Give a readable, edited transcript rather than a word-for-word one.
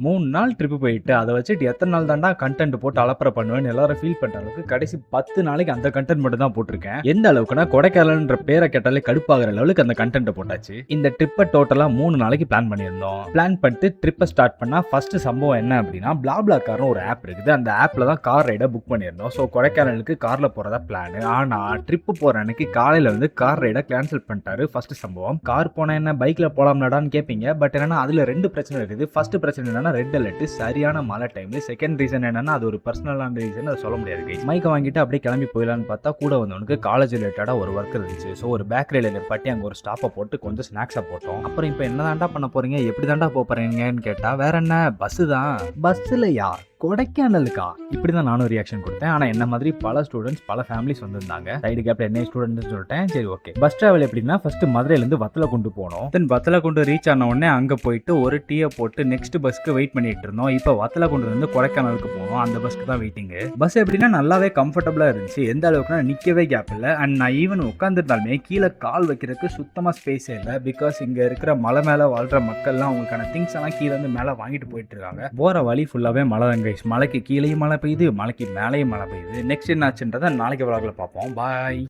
3 நாள் ட்ரிப் போயிட்டு, அத வச்சுட்டு எத்தன நாள் தான்டா கன்டென்ட் போட்டு அலப்பற பண்ணுவேன்னு எல்லாரும் ஃபீல் பண்ற அளவுக்கு கடைசி 10 நாளைக்கு அந்த கன்டென்ட் மட்டும் தான் போட்டுருக்கேன். எந்த அளவுக்குன்னா, கொடைக்கானல்ன்ற பேர கேட்டாலே கடுப்பாகுற லெவலுக்கு அந்த கன்டென்ட்ட போட்டாச்சு. இந்த ட்ரிப்ப டோட்டலா 3 நாளைக்கு பிளான் பண்ணியிருந்தோம். பிளான் பண்ணிட்டு ட்ரிப்ப ஸ்டார்ட் பண்ணா, ஃபர்ஸ்ட் சம்பவம் என்ன அப்டின்னா, BlaBlaCarனு ஒரு ஆப் இருக்குது. அந்த ஆப்ல தான் கார் ரைட புக் பண்ணியிருந்தோம். ஸோ கொடைக்கானலுக்கு கார்ல போறதா பிளான். ஆனா, ட்ரிப் போற அன்னைக்கு காலையில வந்து கார் ரைட கேன்சல் பண்ணிட்டாரு. ஃபர்ஸ்ட் சம்பவம். கார் போனா என்ன பைக்ல போலாம்லடான்னு கேட்பீங்க. பட் என்னன்னா, அதுல 2 பிரச்சனை இருக்குது. ஃபர்ஸ்ட் பிரச்சனை என்னன்னா, ரெட் அலர்ட் சரியான மழை டைம். செகண்ட் ரீசன் என்னன்னா, அது ஒரு பர்சனலான ரீசன், அதை சொல்ல முடியாது கைஸ். மைக்க வாங்கிட்டு அப்படியே கிளம்பி போயிடலான்னு பார்த்தா, கூட வந்தவனுக்கு காலேஜ் ரிலேட்டடா ஒரு ஒர்க் இருந்துச்சு. ஸோ ஒரு பேக்கரியில நிப்பாட்டி அங்க ஒரு ஸ்டாப்பை போட்டு கொஞ்சம் ஸ்நாக்ஸை போட்டோம். அப்புறம் இப்போ என்ன தாண்டா பண்ண போறீங்க, எப்படி தாண்டா போறீங்கன்னு கேட்டா, வேற என்ன பஸ் தான். பஸ்லயா கொடைக்கானலுக்கா? இப்படிதான் நானும் ரியாக்ஷன் கொடுத்தேன். ஆனா என்ன மாதிரி பல ஸ்டூடெண்ட்ஸ் பல ஃபேமிலிஸ் வந்திருந்தாங்க. சைடு கேப்ல என்ன ஸ்டூடெண்ட் சொல்லிட்டேன். சரி ஓகே. பஸ் டிராவல் எப்படின்னா, ஃபர்ஸ்ட் மதுரையில இருந்து வத்தல கொண்டு போனோம். தென் வத்தல கொண்டு ரீச் ஆன உடனே அங்க போயிட்டு ஒரு டீயை போட்டு நெக்ஸ்ட் பஸ்க்கு வெயிட் பண்ணிட்டு இருந்தோம். இப்போ வத்தல கொண்டு வந்து கொடைக்கானலுக்கு போனோம். அந்த பஸ்க்கு தான் வெயிட்டிங். பஸ் எப்படின்னா நல்லாவே கம்ஃபர்டபுளா இருந்துச்சு. எந்த அளவுக்குன்னா நிக்கவே கேப் இல்ல. அண்ட் நான் ஈவன் உட்காந்துருந்தாலுமே கீழே கால் வைக்கிறதுக்கு சுத்தமா ஸ்பேஸே இல்லை. பிகாஸ் இங்க இருக்கிற மலை மேல வாழ்ற மக்கள்லாம் அவங்களுக்கான திங்ஸ் எல்லாம் கீழே இருந்து மேல வாங்கிட்டு போயிட்டு இருக்காங்க. போற வழி ஃபுல்லாவே மலை தான் கைஸ். மலைக்கு கீழேயும் மழை பெய்யுது, மலைக்கு மேலேயும் மழை பெய்யுது. நெக்ஸ்ட் என்னாச்சுன்றதை நாளைக்கு vlogல பார்ப்போம். பாய்.